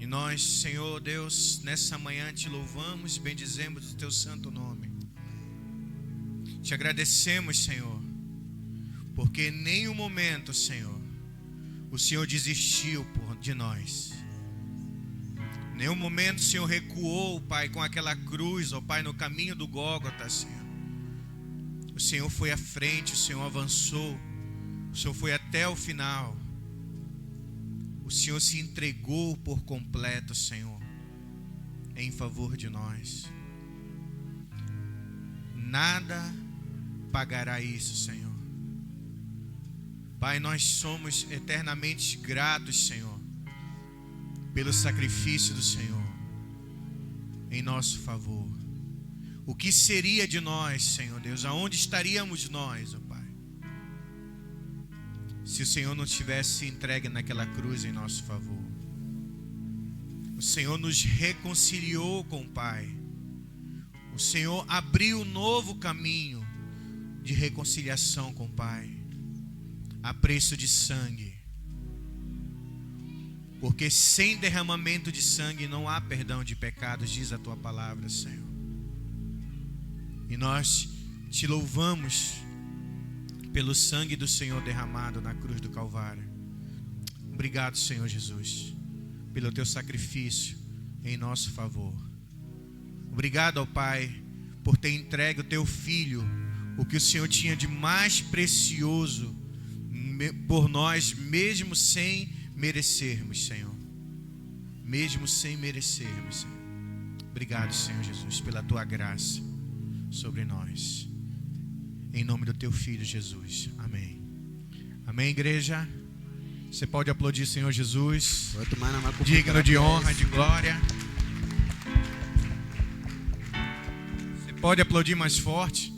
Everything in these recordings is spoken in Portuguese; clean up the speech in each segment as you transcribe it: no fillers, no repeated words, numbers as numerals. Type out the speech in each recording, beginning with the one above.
E nós, Senhor Deus, nessa manhã te louvamos e bendizemos o teu santo nome. Te agradecemos, Senhor, porque em nenhum momento, Senhor, o Senhor desistiu de nós. Em nenhum momento o Senhor recuou, Pai, com aquela cruz, ó Pai, no caminho do Gólgota, Senhor. O Senhor foi à frente, o Senhor avançou, o Senhor foi até o final. O Senhor se entregou por completo, Senhor, em favor de nós. Nada pagará isso, Senhor. Pai, nós somos eternamente gratos, Senhor, pelo sacrifício do Senhor em nosso favor. O que seria de nós, Senhor Deus? Aonde estaríamos nós, ó Pai, se o Senhor não tivesse entregue naquela cruz em nosso favor? O Senhor nos reconciliou com o Pai. O Senhor abriu um novo caminho de reconciliação com o Pai, a preço de sangue. Porque sem derramamento de sangue não há perdão de pecados, diz a tua palavra, Senhor. E nós te louvamos pelo sangue do Senhor derramado na cruz do Calvário. Obrigado, Senhor Jesus, pelo teu sacrifício em nosso favor. Obrigado, ó Pai, por ter entregue o teu Filho, o que o Senhor tinha de mais precioso por nós, mesmo sem merecermos, Senhor. Mesmo sem merecermos, Senhor. Obrigado, Senhor Jesus, pela tua graça sobre nós. Em nome do teu Filho Jesus. Amém. Amém, igreja. Você pode aplaudir, Senhor Jesus, digno de honra, de glória. Você pode aplaudir mais forte.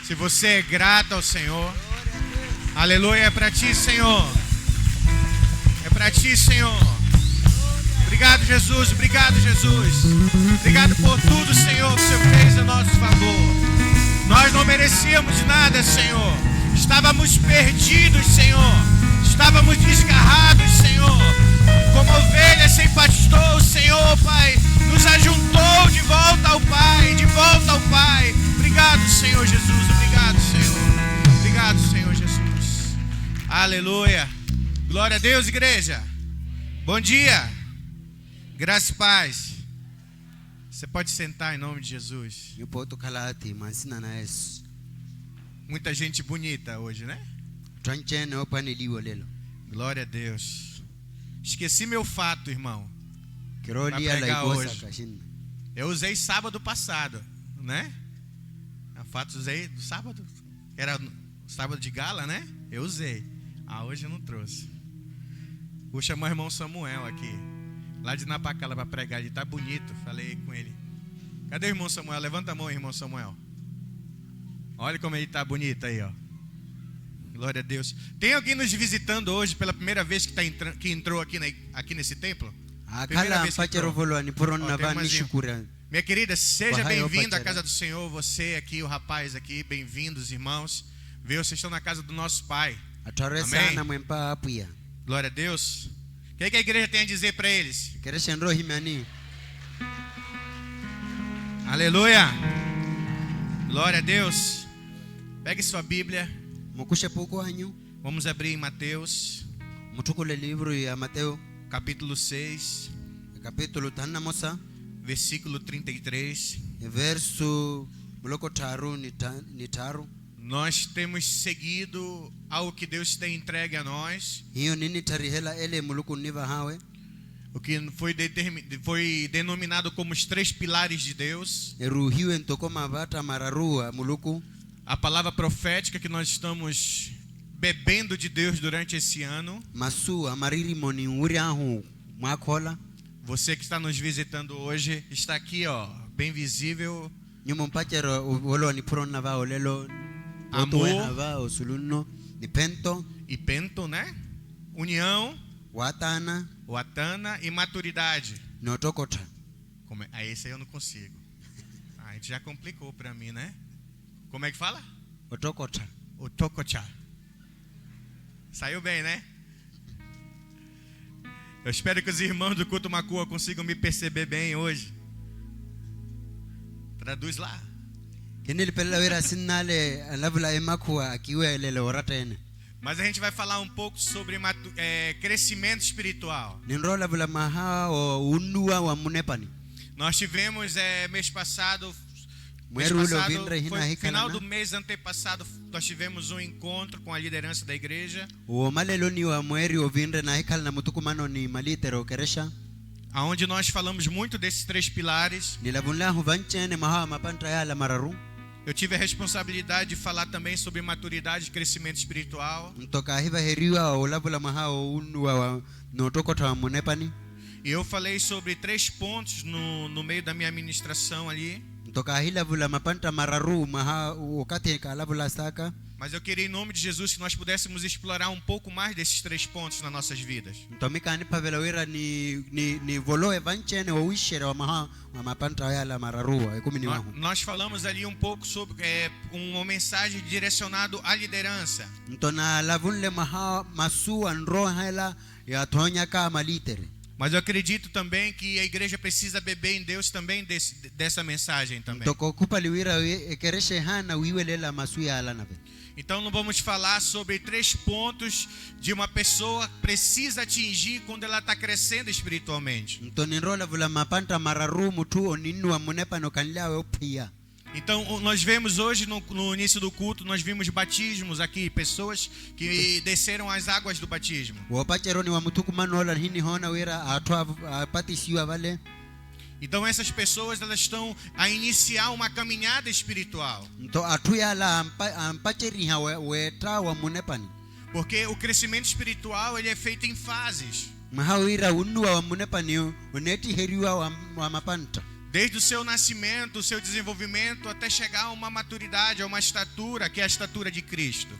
Se você é grato ao Senhor, aleluia, é para ti, Senhor. É para ti, Senhor. Obrigado, Jesus. Obrigado, Jesus. Obrigado por tudo, Senhor, que o Senhor fez a nosso favor. Nós não merecíamos nada, Senhor. Estávamos perdidos, Senhor. Estávamos desgarrados, Senhor. Como ovelhas sem pastor, o Senhor, Pai, nos ajuntou de volta ao Pai, de volta ao Pai. Obrigado, Senhor Jesus. Obrigado, Senhor. Obrigado, Senhor Jesus. Aleluia. Glória a Deus, igreja. Bom dia. Graça e paz. Você pode sentar em nome de Jesus. Muita gente bonita hoje, né? Glória a Deus. Esqueci meu fato, irmão, pra pregar hoje. Eu usei sábado passado, né? A fato usei do sábado. Era sábado de gala, né? Eu usei. Hoje eu não trouxe. Vou chamar o irmão Samuel aqui, lá de Napacala, para pregar. Ele tá bonito. Falei com ele. Cadê o irmão Samuel? Levanta a mão, irmão Samuel. Olha como ele tá bonito aí, ó. Glória a Deus. Tem alguém nos visitando hoje pela primeira vez que entrou aqui nesse templo? Primeira vez que entrou. Minha querida, seja bem-vindo à casa do Senhor. Você aqui, o rapaz aqui, bem-vindos, irmãos. Vocês estão na casa do nosso Pai. Amém. Glória a Deus. O que a igreja tem a dizer para eles? Aleluia. Glória a Deus. Pegue sua Bíblia. Vamos abrir em Mateus, capítulo 6, versículo 33. Nós temos seguido algo que Deus tem entregue a nós, o que foi denominado como os 3 pilares de Deus. A palavra profética que nós estamos bebendo de Deus durante esse ano. Você que está nos visitando hoje, está aqui, ó, bem visível. Amor e pento, né? União, watana e maturidade. Esse aí eu não consigo. A gente já complicou para mim, né? Como é que fala? Otokocha. Saiu bem, né? Eu espero que os irmãos do culto Macua consigam me perceber bem hoje. Traduz lá. Mas a gente vai falar um pouco sobre crescimento espiritual. Nós tivemos mês passado, foi final do mês antepassado, nós tivemos um encontro com a liderança da igreja, aonde nós falamos muito desses 3 pilares. Eu tive a responsabilidade de falar também sobre maturidade e crescimento espiritual. E eu falei sobre 3 pontos no meio da minha ministração ali. Mas eu queria, em nome de Jesus, que nós pudéssemos explorar um pouco mais desses 3 pontos nas nossas vidas. Nós falamos ali um pouco sobre uma mensagem direcionada à liderança. Mas eu acredito também que a igreja precisa beber em Deus também dessa mensagem também. Então não vamos falar sobre 3 pontos de uma pessoa que precisa atingir quando ela está crescendo espiritualmente. Então nós vemos hoje no início do culto, nós vimos batismos aqui, pessoas que desceram as águas do batismo. Então essas pessoas, elas estão a iniciar uma caminhada espiritual. Porque o crescimento espiritual, ele é feito em fases. Desde o seu nascimento, o seu desenvolvimento, até chegar a uma maturidade, a uma estatura, que é a estatura de Cristo.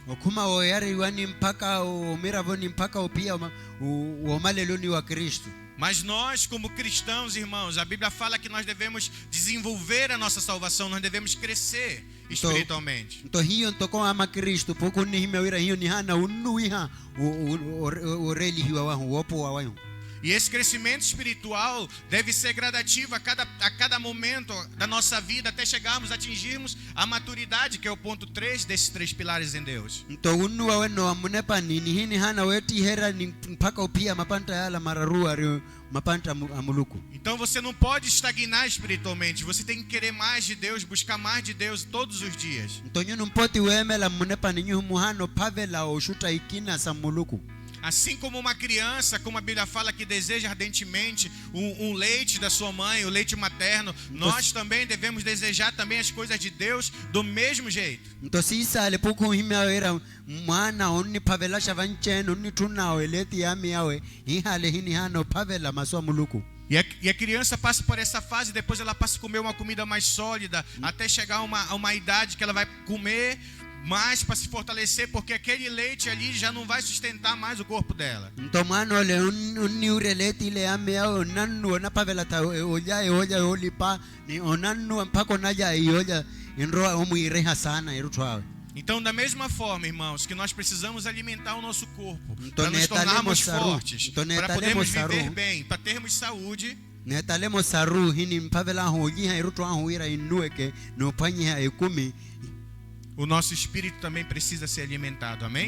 Mas nós, como cristãos, irmãos, a Bíblia fala que nós devemos desenvolver a nossa salvação, nós devemos crescer espiritualmente. E esse crescimento espiritual deve ser gradativo a cada momento da nossa vida, até chegarmos a atingirmos a maturidade, que é o ponto 3 desses 3 pilares em Deus. Então você não pode estagnar espiritualmente, você tem que querer mais de Deus, buscar mais de Deus todos os dias. Assim como uma criança, como a Bíblia fala, que deseja ardentemente um leite da sua mãe, o leite materno, nós também devemos desejar também as coisas de Deus do mesmo jeito. E a criança passa por essa fase, depois ela passa a comer uma comida mais sólida, até chegar a uma idade que ela vai comer mais para se fortalecer, porque aquele leite ali já não vai sustentar mais o corpo dela. Então, da mesma forma, irmãos, que nós precisamos alimentar o nosso corpo para nos tornarmos fortes, para podermos viver bem, para termos saúde. O nosso espírito também precisa ser alimentado, amém?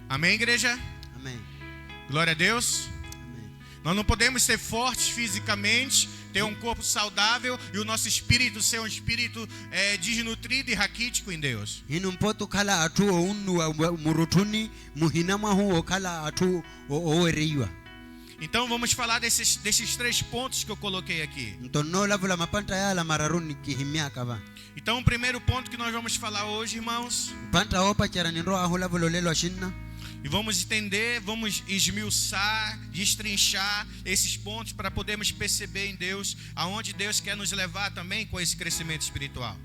Amém, igreja? Amém. Glória a Deus. Amém. Nós não podemos ser fortes fisicamente, ter um corpo saudável e o nosso espírito ser um espírito desnutrido e raquítico em Deus. Então vamos falar desses 3 pontos que eu coloquei aqui. Então o primeiro ponto que nós vamos falar hoje, irmãos, e vamos entender, vamos esmiuçar, destrinchar esses pontos para podermos perceber em Deus aonde Deus quer nos levar também com esse crescimento espiritual.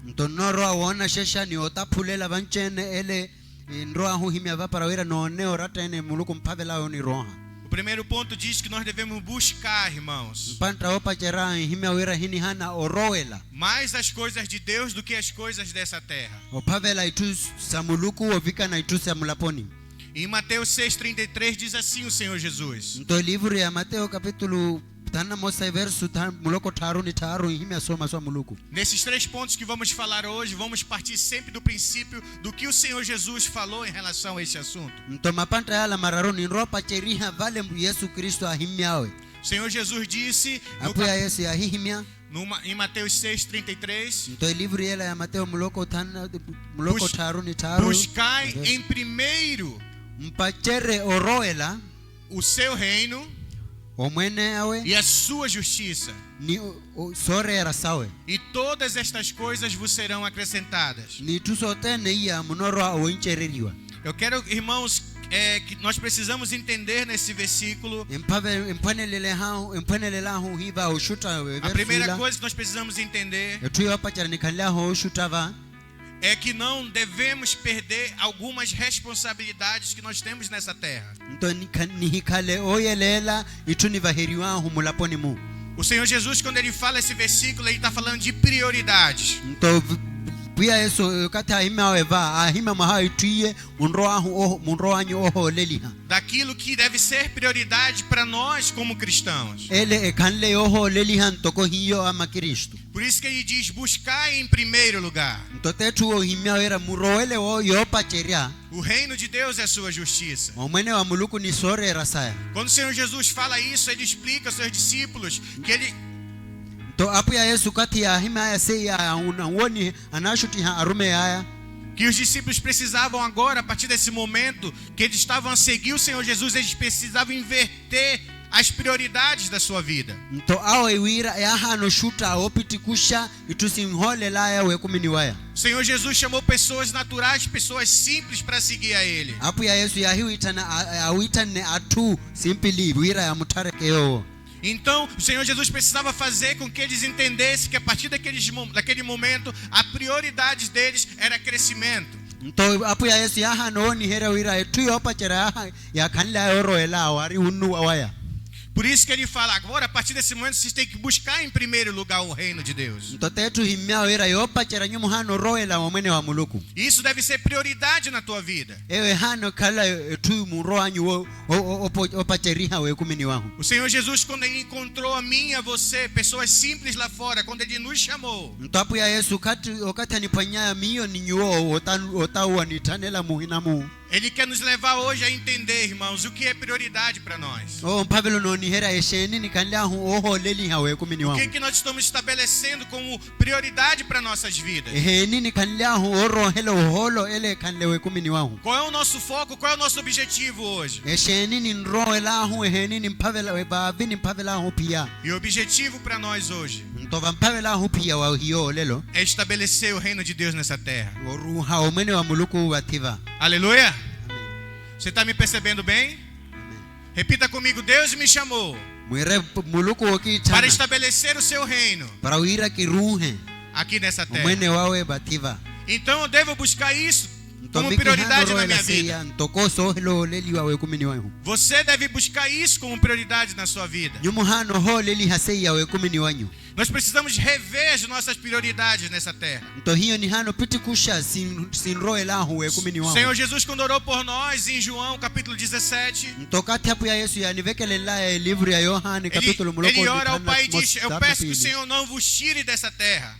O primeiro ponto diz que nós devemos buscar, irmãos, mais as coisas de Deus do que as coisas dessa terra. Em Mateus 6,33 diz assim o Senhor Jesus. Então livro ya Mateus capítulo tana mosa verso muloko taru ni taru himya soma swa muluku. Nesses 3 pontos que vamos falar hoje, vamos partir sempre do princípio do que o Senhor Jesus falou em relação a esse assunto. Então mapanta yala mararo ni ropa cheriha vale Yesu Kristo ahimyawe. O Senhor Jesus disse Apoia Yesu ya himya. em Mateus 6,33, então livro yela ya Mateus muloko taru ni taru. buscai em primeiro Mpachere oroela o seu reino omwene awe e a sua justiça, ni sore era sawe. e todas estas coisas vos serão acrescentadas. Ni tusotene ya munoro o inchereriwa. Eu quero, irmãos, que nós precisamos entender nesse versículo. A primeira coisa que nós precisamos entender é que não devemos perder algumas responsabilidades que nós temos nessa terra. O Senhor Jesus, quando ele fala esse versículo, ele está falando de prioridades. Daquilo que deve ser prioridade para nós como cristãos. Por isso que ele diz: buscai em primeiro lugar o reino de Deus e a sua justiça. Quando o Senhor Jesus fala isso, ele explica aos seus discípulos que ele que os discípulos precisavam agora, a partir desse momento que eles estavam a seguir o Senhor Jesus, eles precisavam inverter as prioridades da sua vida. O Senhor Jesus chamou pessoas naturais, pessoas simples para seguir a Ele. Então, o Senhor Jesus precisava fazer com que eles entendessem que a partir daquele momento, a prioridade deles era crescimento. Então, apoia Yesu ya hanoni hera wira tu yopa chera ya kanla oro ela wari unu awaya. Por isso que ele fala agora, a partir desse momento, vocês têm que buscar em primeiro lugar o reino de Deus. Isso deve ser prioridade na tua vida. O Senhor Jesus, quando ele encontrou a mim e a você, pessoas simples lá fora, quando ele nos chamou, ele quer nos levar hoje a entender, irmãos, o que é prioridade para nós. O que nós estamos estabelecendo como prioridade para nossas vidas. Qual é o nosso foco? Qual é o nosso objetivo hoje? E o objetivo para nós hoje é estabelecer o reino de Deus nessa terra. Aleluia! Você está me percebendo bem? Repita comigo: Deus me chamou para estabelecer o seu reino aqui nessa terra. Então eu devo buscar isso como prioridade na minha vida. Você deve buscar isso como prioridade na sua vida. Nós precisamos rever as nossas prioridades nessa terra. O Senhor Jesus, quando orou por nós em João capítulo 17, ele ora ao Pai e diz: eu peço que o Senhor não vos tire dessa terra,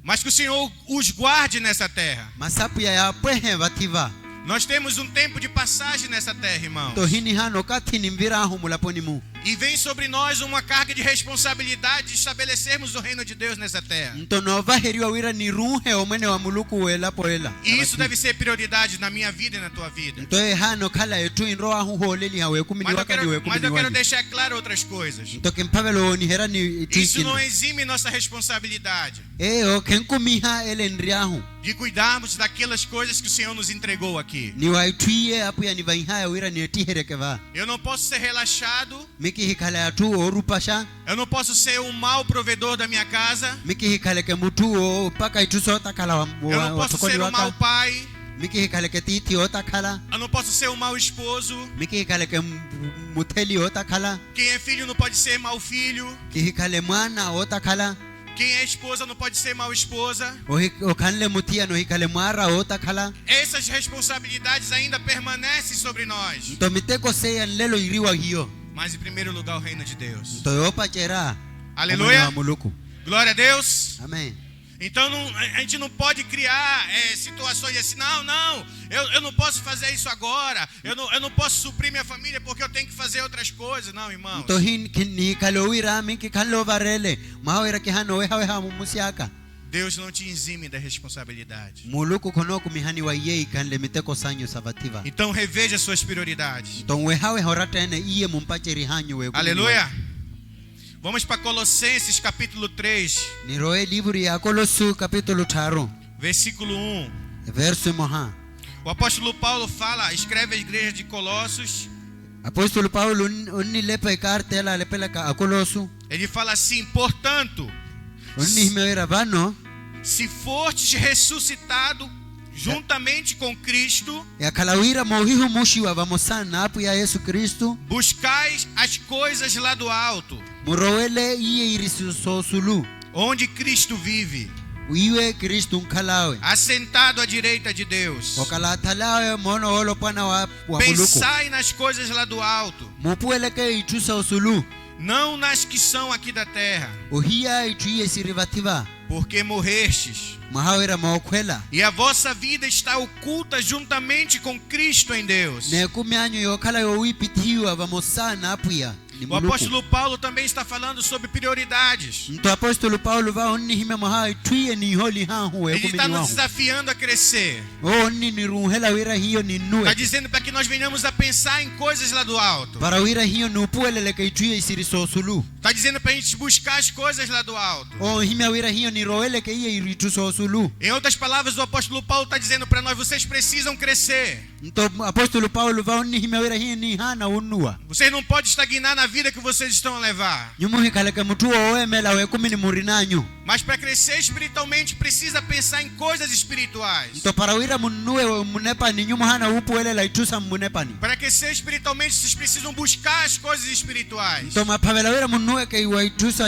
mas que o Senhor os guarde nessa terra. Nós temos um tempo de passagem nessa terra, irmãos. E vem sobre nós uma carga de responsabilidade de estabelecermos o reino de Deus nessa terra. E isso deve ser prioridade na minha vida e na tua vida. Mas eu quero deixar claro outras coisas. Isso não exime nossa responsabilidade de cuidarmos daquelas coisas que o Senhor nos entregou aqui. Eu não posso ser relaxado. Eu não posso ser um mau provedor da minha casa. Eu não posso ser um mau pai. Eu não posso ser um mau esposo. Quem é filho não pode ser mau filho. Quem é esposa não pode ser mal esposa. o kanle mutia no hikale mara o takhala Essas responsabilidades ainda permanecem sobre nós. to miteko seya lelo iriwa hiyo Mas em primeiro lugar o reino de Deus. to yopa chera Aleluia. muluku. Glória a Deus. Amém. Então a gente não pode criar situações assim, não, eu não posso fazer isso agora, eu não posso suprir minha família porque eu tenho que fazer outras coisas, não, irmão. To hin kinni kalowira minki kallo varele mahawira ki hano weha musiaka Deus não te exime da responsabilidade. muluku kono kumihani wa yei kanle miteko sanyo savativa Então reveja suas prioridades. to wehawe horatene iye mumpacheri hanyo we Aleluia. Vamos para Colossenses capítulo 3, niroe livro ya Kolosu capítulo 3 versículo 1. verso moha. O apóstolo Paulo escreve à igreja de Colossos. Apóstolo Paulo unni lepe cartela lepela ka Kolosu Ele fala assim: portanto, unni meira vano se fortes ressuscitado juntamente com Cristo, ya kalawira mohihu mushiwa vamosana apu ya Yesu Kristo buscais as coisas lá do alto, murowele iye irisosulu onde Cristo vive, uiwe Kristo nkalawe assentado à direita de Deus. okalatalawe mono olo pana wa muluku Pensai nas coisas lá do alto, mupueleke itusa usulu não nas que são aqui da terra, uhia ituye sirivativa porque morrestes, mahawira maokwela e a vossa vida está oculta juntamente com Cristo em Deus. ne kumyanyo yokala yo wipitiwa vamosana apuya ni O muluku. apóstolo Paulo também está falando sobre prioridades. Mto apóstolo Paulo va onni hime mahai tuye ni holi hahu we Ele está kumini nos wahu desafiando a crescer. onni ni ruhela wira hiyo ni Está nue dizendo para que nós venhamos a pensar em coisas lá do alto. para wira hiyo nupuelele ke ituye isirisosulu Está dizendo para a gente buscar as coisas lá do alto. o hime wira hiyo ni roele ke iye iritusosulu. Em outras palavras, o apóstolo Paulo está dizendo para nós: vocês precisam crescer. Mto apóstolo Paulo va onni hime wira hiyo ni hana unua Vocês não podem estagnar na vida que vocês estão a levar. nyumuhi kaleke mtu owemela we kumini murinanyu Mas para crescer espiritualmente precisa pensar em coisas espirituais. mto para wira munue we munepani nyumu hana upuelela itusa munepani Para crescer espiritualmente vocês precisam buscar as coisas espirituais. mto mapavela wira munue ke iwa itusa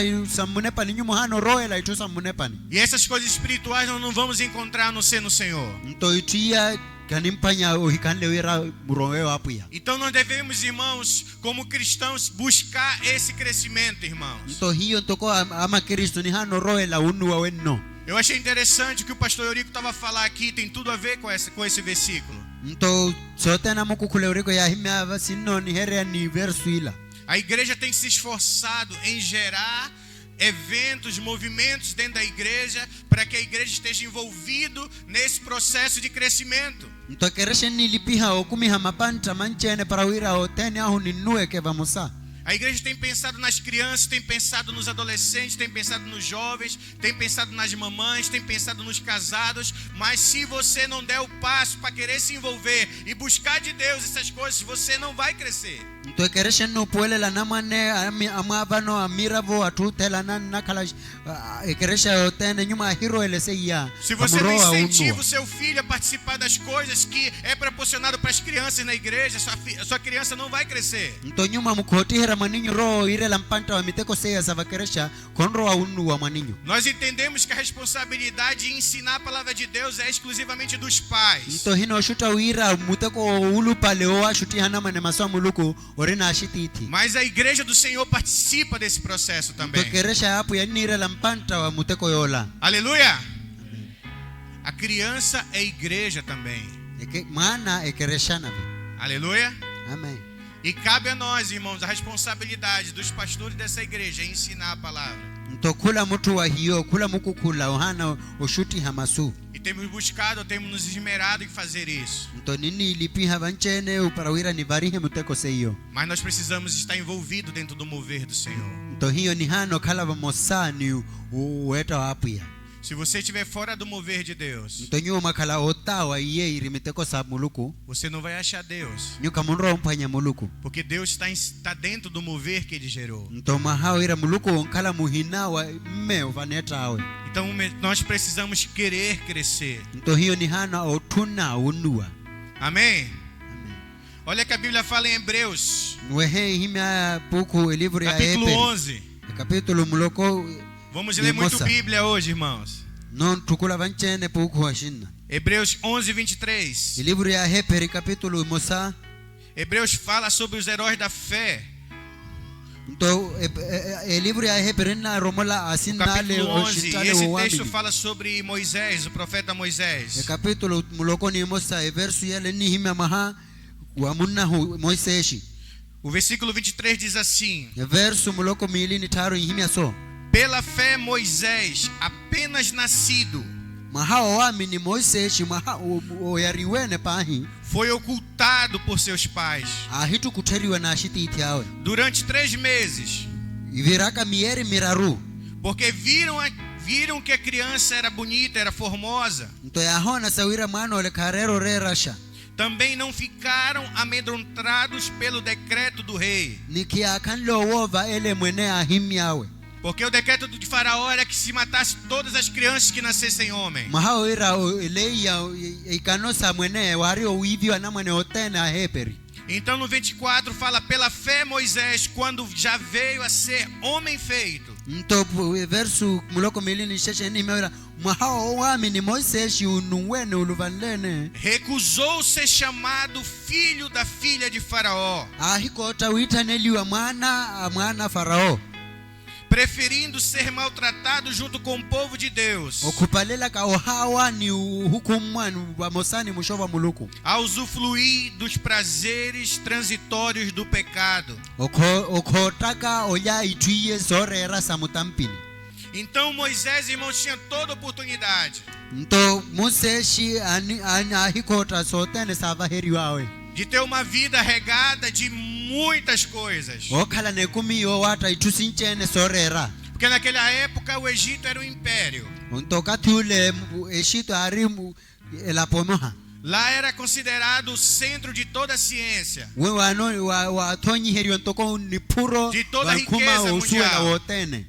munepani nyumu hana roela itusa munepani E essas coisas espirituais nós não vamos encontrar a não ser no Senhor. mto ituya kanimpanya uhikanle wira murowe apuya Então nós devemos, irmãos, como cristãos, buscar esse crescimento, irmãos. mto hiyo ntoko ama Kristo ni hano roela unua wenno Eu achei interessante o que o pastor Eurico estava a falar aqui, tem tudo a ver com esse versículo. mto sote na mukukule uriko ya himya vasino ni herea ni versu ila A igreja tem se esforçado em gerar eventos, movimentos dentro da igreja, para que a igreja esteja envolvido nesse processo de crescimento. mto kereshe ni lipiha okumiha mapanta manchene para wira otene ahu ni nue ke vamosa A igreja tem pensado nas crianças, tem pensado nos adolescentes, tem pensado nos jovens, tem pensado nas mamães, tem pensado nos casados, mas se você não der o passo para querer se envolver e buscar de Deus essas coisas, você não vai crescer. mto kereshe no puelela namane amavano amiravo atutela nan nakala kereshe otene nyuma hiro elese ya Se você não incentiva o seu filho a participar das coisas que é proporcionado para as crianças na igreja, sua criança não vai crescer. mto nyuma mukotihera maninyo ro irela mpanta wa miteko seya sava keresha konro wa unu wa maninyo Nós entendemos que a responsabilidade de ensinar a palavra de Deus é exclusivamente dos pais. mto hino shuta wira muteko ulu pale oa shuti hana mane maswa muluku orina ashititi Mas a igreja do Senhor participa desse processo também. mto keresha apu ya nirela mpanta wa muteko yola Aleluia! A criança é igreja também. maana ekereshana ve Aleluia! amen E cabe a nós, irmãos, a responsabilidade dos pastores dessa igreja em ensinar a palavra. mto kula mtu wa hiyo kula mukukula ohana oshuti hamasu E temos buscado, temos nos esmerado em fazer isso. mto nini lipiha vanchene uparawira ni varihe muteko seyo Mas nós precisamos estar envolvidos dentro do mover do Senhor. mto hiyo ni hano kala vamosani uweta wapuya Se você estiver fora do mover de Deus, mto nyuma kala otawa iye irimiteko sa muluku você não vai achar Deus. nyuka munro mpanya muluku Porque Deus está dentro do mover que Ele gerou. mto mahao ira muluku onkala muhina wa mme uvaneta awe Então nós precisamos querer crescer. mto hiyo ni hana otuna unua Amém? Olha que a Bíblia fala em Hebreus, wehe himya puku livro ya capítulo Epe 11. capítulo muloko Vamos ler muito Moça. Bíblia hoje, irmãos. non tukula vanchene puku washinna Hebreus 11:23. ilivru ya Heberi capítulo mosa Hebreus fala sobre os heróis da fé. então livro ya Heberi na romola No asinna le capítulo 11. E oshitale esse o texto wamini fala sobre Moisés, o profeta e Moisés. capítulo mulokoni mosa e verso yale ni himya maha wa munna Moiseshi O versículo 23 diz assim: e verso muloko milini taro himya so Pela fé Moisés, apenas nascido, maha o wamini Moiseshi maha o yariwene pahi foi ocultado por seus pais ahitu kuteriwa na shiti itiawe durante 3 meses, iviraka mieri miraru porque viram que a criança era bonita, era formosa. nto yahona sawira mwana ole karero re rasha Também não ficaram amedrontados pelo decreto do rei, nikia kanlo wova ele mwene ahimyawe porque o decreto de Faraó era que se matasse todas as crianças que nascessem homem. mahao ira eleia ikanosa mwene wari oivyo na mwene otena Heberi Então no 24 fala: pela fé Moisés, quando já veio a ser homem feito, nto verso muloko milini sheshe ni mera mahao wami ni Moiseshi unuwene uluvanlene recusou ser chamado filho da filha de Faraó, ahikota witaneliwa mwana Farao preferindo ser maltratado junto com o povo de Deus, okupalela ka ohawa ni hukumwanu wa mosani mushova muluku a usufruir dos prazeres transitórios do pecado. okotaka oya itwiye zorera samutampini Então Moisés, irmãos, tinha toda oportunidade nto Moiseshi ahikota sotene savaheriwawe de ter uma vida regada de muitas coisas, okhala nekumiyo wata itusinchene sorera porque naquela época o Egito era um império. nto kathule eshito arimu elapomoha Lá era considerado o centro de toda a ciência, wewano wa thonyi heriyo ntoko ni puro De toda a wakuma riqueza osuela mundial. wotene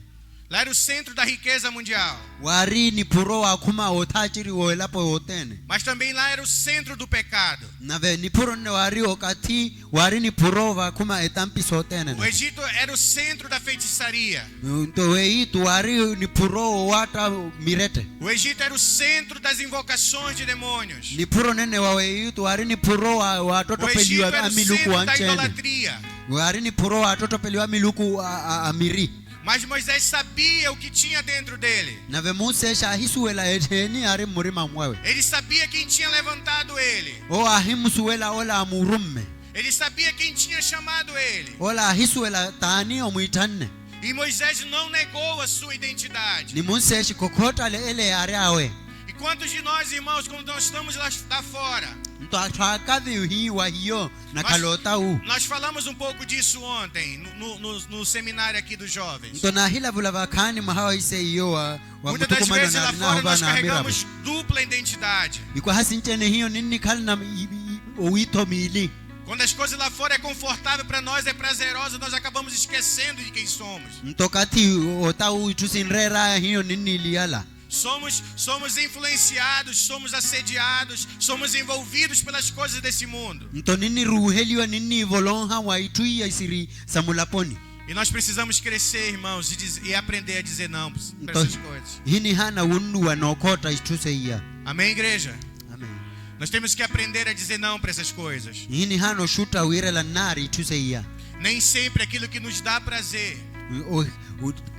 lá era o centro da riqueza mundial, wari ni puro wakuma othachiri woelapo wotene mas também lá era o centro do pecado. nave ni puro ne wari okati wari ni puro wakuma etampi sotene O Egito era o centro da feitiçaria. nto weitu wari ni puro wata mirete O Egito era o centro das invocações de demônios. ni puro nene wa weitu wari ni puro O watoto Egito peliwa era o amiluku centro da wanchene idolatria. wari ni puro watoto peliwa miluku amiri Mas Moisés sabia o que tinha dentro dele. nave Moiseshi ahisuela etheni ari murima mwawe Ele sabia quem tinha levantado ele. o ahimusuela ola amurumme Ele sabia quem tinha chamado ele. ola ahisuela tani omuitanne E Moisés não negou a sua identidade. ni Moiseshi kokota le ele ari awe E quantos de nós, irmãos, quando nós estamos lá fora, nto atwakavi hi wa hiyo na kalota u nós falamos um pouco disso ontem, no seminário aqui dos jovens. nto na hila vula vakani mahawa ise hiyo wa Muitas das mutukumano vezes na lá na fora nós hobana amira carregamos dupla identidade. iko hasinchene hiyo nini kalna owito mili Quando as coisas lá fora é confortável para nós, é prazeroso, nós acabamos esquecendo de quem somos. nto kati otau itusinrera hiyo nini liala Somos influenciados, somos assediados, somos envolvidos pelas coisas desse mundo. nto nini ruheliwa nini volonha wa ituia isiri samulaponi E nós precisamos crescer, irmãos, e aprender a dizer não para essas coisas. hini hana wundu wanokota ituse iya Amém, igreja? amen Nós temos que aprender a dizer não para essas coisas. hini hano shuta wirela nari ituse iya Nem sempre aquilo que nos dá prazer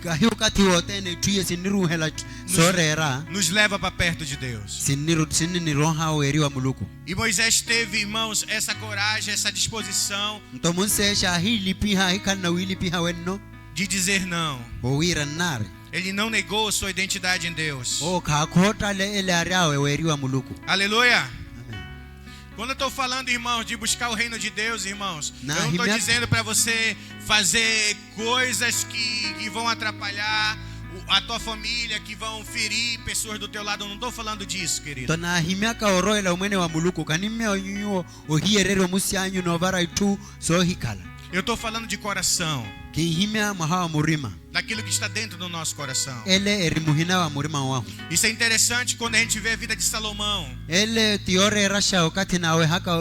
kahiyo kati wotene tuye siniruhela sorera nos leva para perto de Deus. sinini roha weriwa muluku E Moisés teve, irmãos, essa coragem, essa disposição nto Moiseshi ahilipiha hikanna wilipiha wenno de dizer não. owira nari Ele não negou a sua identidade em Deus. o kakota le ele ariawe weriwa muluku Aleluia! amen Quando eu estou falando, irmãos, de buscar o reino de Deus, irmãos, Na eu não estou rimia- dizendo para você fazer coisas que vão atrapalhar a tua família, que vão ferir pessoas do teu lado. Eu não estou falando disso, querido. nto na himiaka oroela umwene wa muluku kanime onyuo ohierero musianyu novara itu sohikala Eu estou falando de coração, kihimya mahawa murima daquilo que está dentro do nosso coração. ele erimuhina wa murima wahu Isso é interessante quando a gente vê a vida de Salomão. ele tiore rasha wakati nawe haka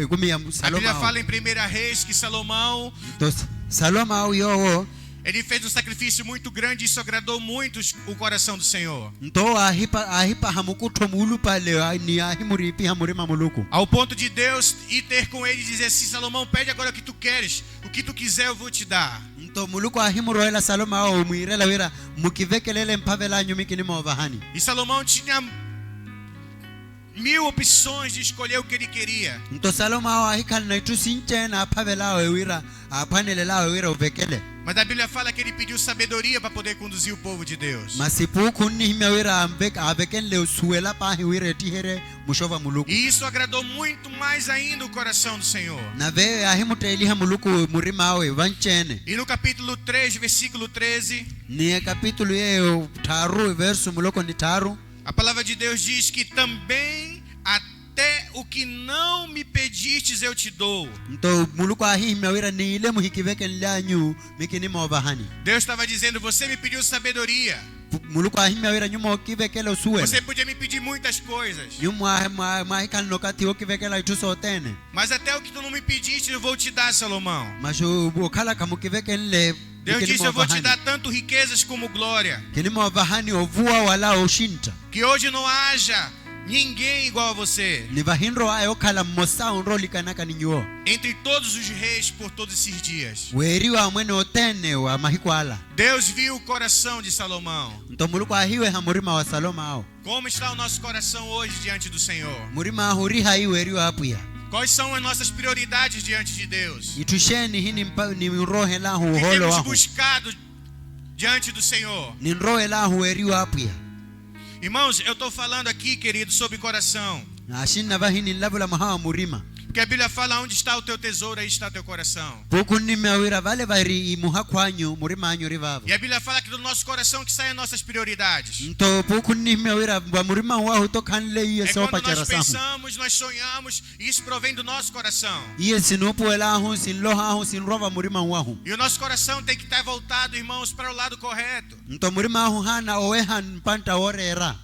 gumi ya A Bíblia Saloma fala em 1 Reis que Salomão, to Saloma au yowo Ele fez um sacrifício muito grande e isso agradou muito o coração do Senhor. Nto ahipa hamukuto mulu pale ni ahimuri pi hamurima muluku. Ao ponto de Deus ir ter com ele e dizer assim: Salomão, pede agora o que tu queres, o que tu quiser eu vou te dar. Nto muluku ahimuro ela Saloma o muirela wira mukivekelele mpavela nyumikini movahani. E Salomão tinha 1000 opções de escolher o que ele queria. Nto Saloma ahikal na itu sinchena pavela wira apanelela wira uvekele. Mas a Bíblia fala que ele pediu sabedoria para poder conduzir o povo de Deus. Masipu kunni himewira avekele suela pa wira tihere mushova muluku. E isso agradou muito mais ainda o coração do Senhor. Na ve ahimute eliha muluku murima we vanchene. E no capítulo 3, versículo 13, Ni capítulo ye taru verso muloko ni taru. a palavra de Deus diz que também até o que não me pedistes eu te dou. Nto muluku ahi himewira ni ile muhikiveke nlanyu mikini movahani. Deus estava dizendo: você me pediu sabedoria. Muluku ahi himewira nyumo kivekele suela. Você podia me pedir muitas coisas. Nyumo mahikal nokati okivekela itusotene. Mas até o que tu não me pediste eu vou te dar, Salomão. Masho okala kamukivekele. Deus disse: eu vou te dar tanto riquezas como glória. Kini movahani ovua wala oshinta. Que hoje não haja ninguém igual a você. Ni vahinro ayo kala mosa unroli kanaka ninyo. Entre todos os reis por todos esses dias. Weri wa mwene otene wa mahikwala. Deus viu o coração de Salomão. Nto muluku ahiwe hamurima wa Saloma ao. Como está o nosso coração hoje diante do Senhor? Murima huri hai weri wa apuya. Quais são as nossas prioridades diante de Deus? Itusheni hini ni rohe la O que holo temos wa. buscado diante do Senhor? Ni rohe la weri wa apuya. Irmãos, eu estou falando aqui, querido, sobre coração. Ashina vahini lavula mahawa murima. Porque a Bíblia fala: onde está o teu tesouro, aí está teu coração. Pukunni mewira vale vari imuha kwanyu murima anyu rivavo. E a Bíblia fala que do nosso coração que saem as nossas prioridades. Nto pukunni mewira wa murima wa hutokanle iye É sopa quando nós charasahu. pensamos, nós sonhamos, e isso provém do nosso coração. Iye sinupu elahu sinloha sin rova murima wahu. E o nosso coração tem que estar voltado, irmãos, para o lado correto. Nto murima hu hana oehan panta orera.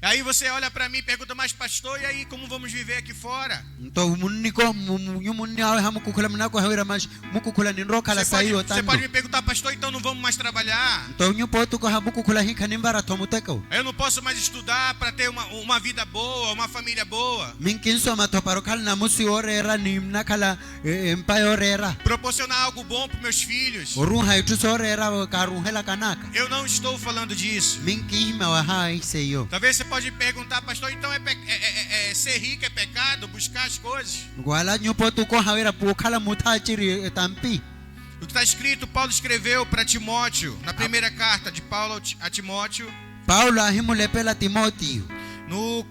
Aí você olha para mim e pergunta: mas pastor, e aí como vamos viver aqui fora? Nto muniko munni awe hamukukula mnako hawira mas mukukula ninroka la sayo Você tando. pode me perguntar: pastor, então não vamos mais trabalhar? Nto nyupo tuko hamukukula hika nimbara tomuteko. Eu não posso mais estudar para ter uma vida boa, uma família boa. Minkinso matoparokal na musi orera ni mnakala empire orera. Proporcionar algo bom para meus filhos. Orunha ituso orera karunhela kanaka. Eu não estou falando disso. Minkihima wa hai seyo. Talvez você pode me perguntar: pastor, então ser rico é pecado, buscar as coisas? Gwala nyupo tuko hawira pukala mutachiri tampi. O que está escrito, Paulo escreveu para Timóteo, na primeira carta de Paulo a Timóteo, Paulo ahimulepela Timóteo. no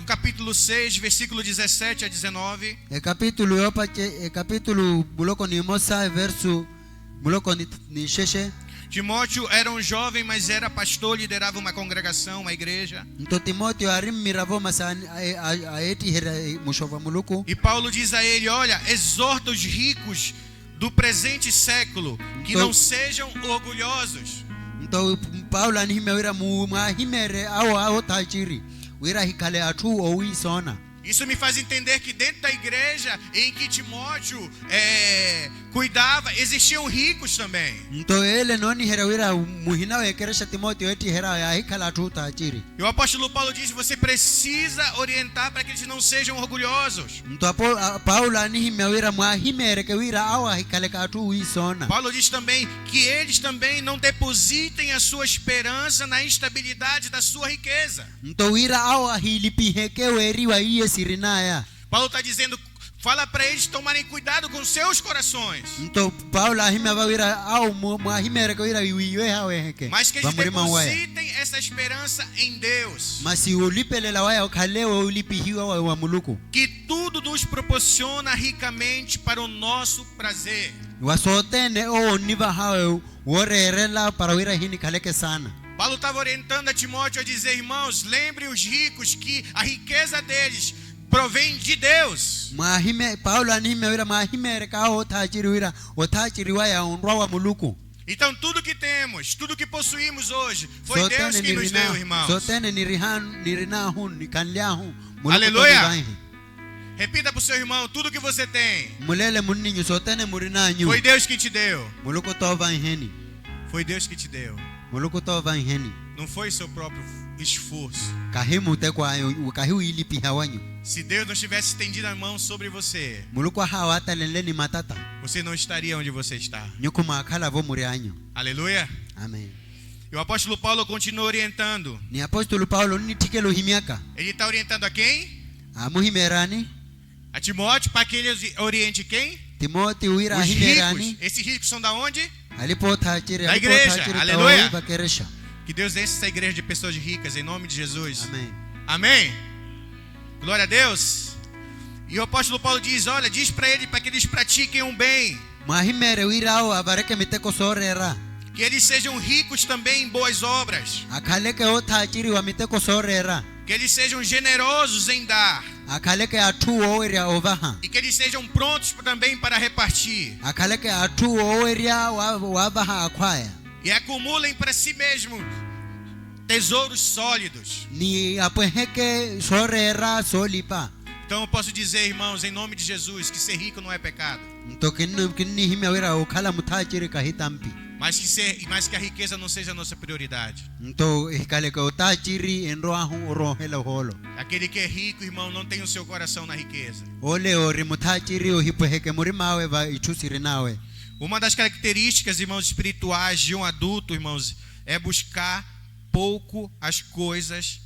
capítulo 6, versículo 17 a 19. Capítulo yopa capítulo buloko ni mosa verso buloko ni sheshe. Timóteo era um jovem, mas era pastor, liderava uma congregação, uma igreja. Nto Timóteo arim miravo masani aeti hera mushova muluku. E Paulo diz a ele: olha, exorta os ricos do presente século que não sejam orgulhosos. Nto Paulo anihime wira muhimere ao tachiri. Wira hikale atu owi sona. Isso me faz entender que dentro da igreja em que Timóteo cuidava, existiam ricos também. Nto ele noni hera wira muhina wekeresha Timóteo eti hera ya hikala atu tachiri. E o apóstolo Paulo diz: você precisa orientar para que eles não sejam orgulhosos. Nto Paulo anihime wira muhimere ke wira awa hikale ka atu wi sona. Paulo diz também que eles também não depositem a sua esperança na instabilidade da sua riqueza. Nto wira awa hilipi heke weri wa iye sirinaya. Paulo está dizendo: fala para eles tomarem cuidado com seus corações. Nto Paulo ahime wa wira au muhimere ke wira wiwe hawe heke. Mas que eles depositem essa esperança em Deus. Masi ulipelela waya ukalewa ulipihiwa wa muluku. Que tudo nos proporciona ricamente para o nosso prazer. Wasotene o niva hawe worerela para wira hini kaleke sana. Paulo estava orientando a Timóteo a dizer: irmãos, lembrem os ricos que a riqueza deles provém de Deus. Mahime Paulo anime wira mahime ka o tachiri wira o tachiri waya unwa wa muluku. Então tudo que temos, tudo que possuímos hoje, foi Deus que nos deu, irmãos. Sotene nirinahu nikanliahu. Aleluia. Repita para o seu irmão: tudo que você tem, Mulele muninyu sotene murinanyu. foi Deus que te deu. Muluku tova heni. Foi Deus que te deu. muluku to van heni Não foi seu próprio esforço. kahimu te kwa kahiu ilipi hawanyu Se Deus não tivesse estendido a mão sobre você, muluku hawata lenleni matata você não estaria onde você está. nyukuma kala vo muri anyu. Aleluia. Amen. E o apóstolo Paulo continua orientando. Ni apostolo Paulo ni tikelo himiaka Ele está orientando a quem? amuhimerani A Timóteo, para que ele oriente quem? Timoti uira Os himerani ricos. Esses ricos são da onde? alipota chiri Da igreja. Aleluia. bakeresha. Que Deus enche essa igreja de pessoas ricas, em nome de Jesus. Amen. Amém? Glória a Deus. E o apóstolo Paulo diz, olha, diz para ele, para que eles pratiquem um bem. Mahimere uirao abareke miteko sorera Que eles sejam ricos também em boas obras. akaleke ota chiri wa miteko sorera Que eles sejam generosos em dar. akaleke atu oweria ovaha E que eles sejam prontos também para repartir. akaleke atu oweria wavaha akwaya E acumulem para si mesmos tesouros sólidos. ni apweheke sorera solipa Então eu posso dizer, irmãos, em nome de Jesus, que ser rico não é pecado. nto kinni himya wira okala mutachiri kahitampi Mas que a riqueza não seja a nossa prioridade. nto ikaleke otachiri enroahu orohela holo Aquele que é rico, irmão, não tem o seu coração na riqueza. ole ori mutachiri ohipweheke muri mawe va ichusiri nawe. Uma das características, irmãos, espirituais de um adulto, irmãos, é buscar pouco as coisas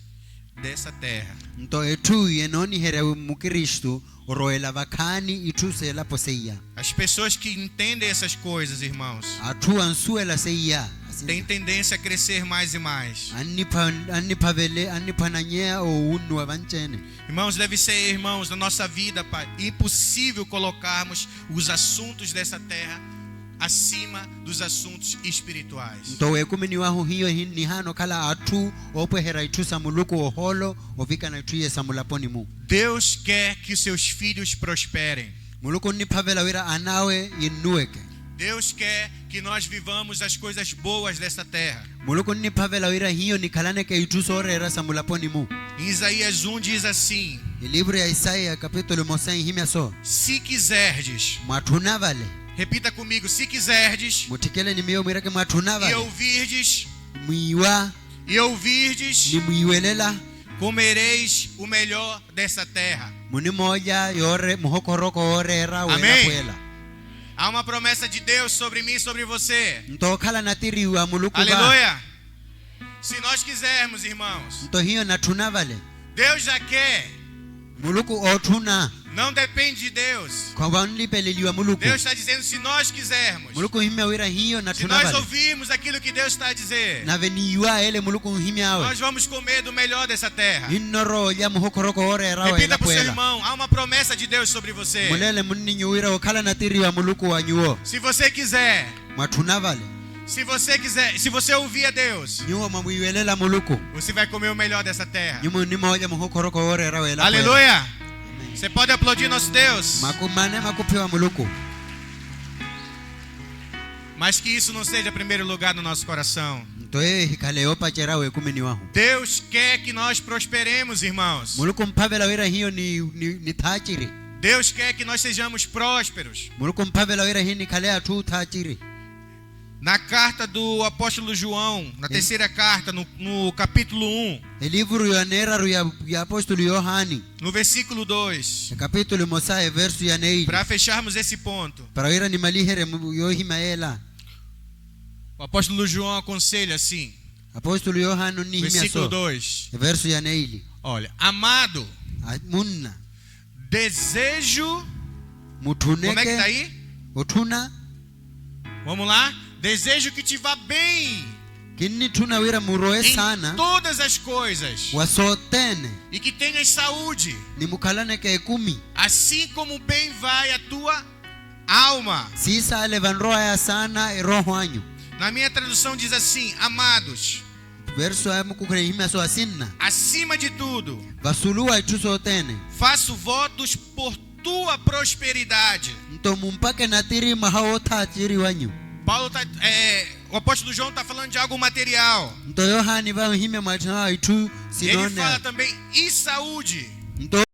dessa terra. Nto etu yenoni here mukristo oroela vakani itusela poseia As pessoas que entendem essas coisas, irmãos, atu ansuela seia têm tendência a crescer mais e mais. annipavele annipananyea o unu avanchene. Irmãos, deve ser, irmãos, na nossa vida, Pai, impossível colocarmos os assuntos dessa terra acima dos assuntos espirituais. Nto ekumeni wahu hiyo ni hano kala atu opwehera itusa muluku oholo ovika na tuye samulaponi mu Deus quer que os seus filhos prosperem. muluku nipavela wira anawe inueke Deus quer que nós vivamos as coisas boas dessa terra. muluku nipavela wira hiyo nikalaneke itusorera samulaponi mu. Em Isaías 1 diz assim: O livro ya Isaia capítulo mosen himya so se quiserdes, matunavale repita comigo, se quiserdes mutikele ni miyo mirake e matunavale ouvirdes muiwa e ouvirdes, ni muiwelela comereis o melhor dessa terra. muni moja yore muhokoroko orera wela Amém. kwela Há uma promessa de Deus sobre mim e sobre você. ntokhala natiriwa muluku ba Aleluia. Se nós quisermos, irmãos, nto hiyo natunavale Deus já quer. muluku otuna Não depende de Deus. kwa wanlipeleliwa muluku Deus está dizendo, se nós quisermos, muluku himya wira hiyo se nós natunavale ouvirmos aquilo que Deus está a dizer, nave niwa ele muluku himya awe nós vamos comer do melhor dessa terra. innoro ya muhokoroko orera Repita wela para o seu kwela irmão, há uma promessa de Deus sobre você. mulele munni nyuwira okhala natiriwa muluku wanyuo Se você quiser, matunavale se você ouvir a Deus, nyuo mamuiwelela muluku você vai comer o melhor dessa terra. nyumo ni moja muhokoroko orera wela kwela. Aleluia. Amen. Você pode aplaudir nosso Deus. Makumane makupewa muluku Mas que isso não seja primeiro lugar no nosso coração. ntoye hikaleo pachera we kumeni wahu Deus quer que nós prosperemos, irmãos. muluku mpavela wira hiyo ni thachiri Deus quer que nós sejamos prósperos. muluku mpavela wira hiyo ni kalea tu thachiri. Na carta do apóstolo João, na terceira carta, no capítulo 1, E livro ya neraru ya apóstolo Yohani no versículo 2, capítulo mosae verso ya nei para fecharmos esse ponto, para wira ni malihere yohimaela o apóstolo João aconselha assim, apóstolo Yohani ni himya versículo so 2, verso ya neili olha, amado, munna desejo, como é que mutuneke tá aí? otuna Vamos lá? Desejo que te vá bem kinni tuna wira muroe em sana todas as coisas wasotene e que tenhas saúde, ni mukalaneke kumi assim como bem vai a tua alma. sisa alevanroa ya sana roho anyu Na minha tradução diz assim, amados, verso ya mukukure himya so asinna acima de tudo, vasulua itusotene faço votos por tua prosperidade. nto mumpake natiri mahao thachiri wanyu O apóstolo João está falando de algo material. nto Yohani va himya matna itu Ele fala sinone também e saúde. nto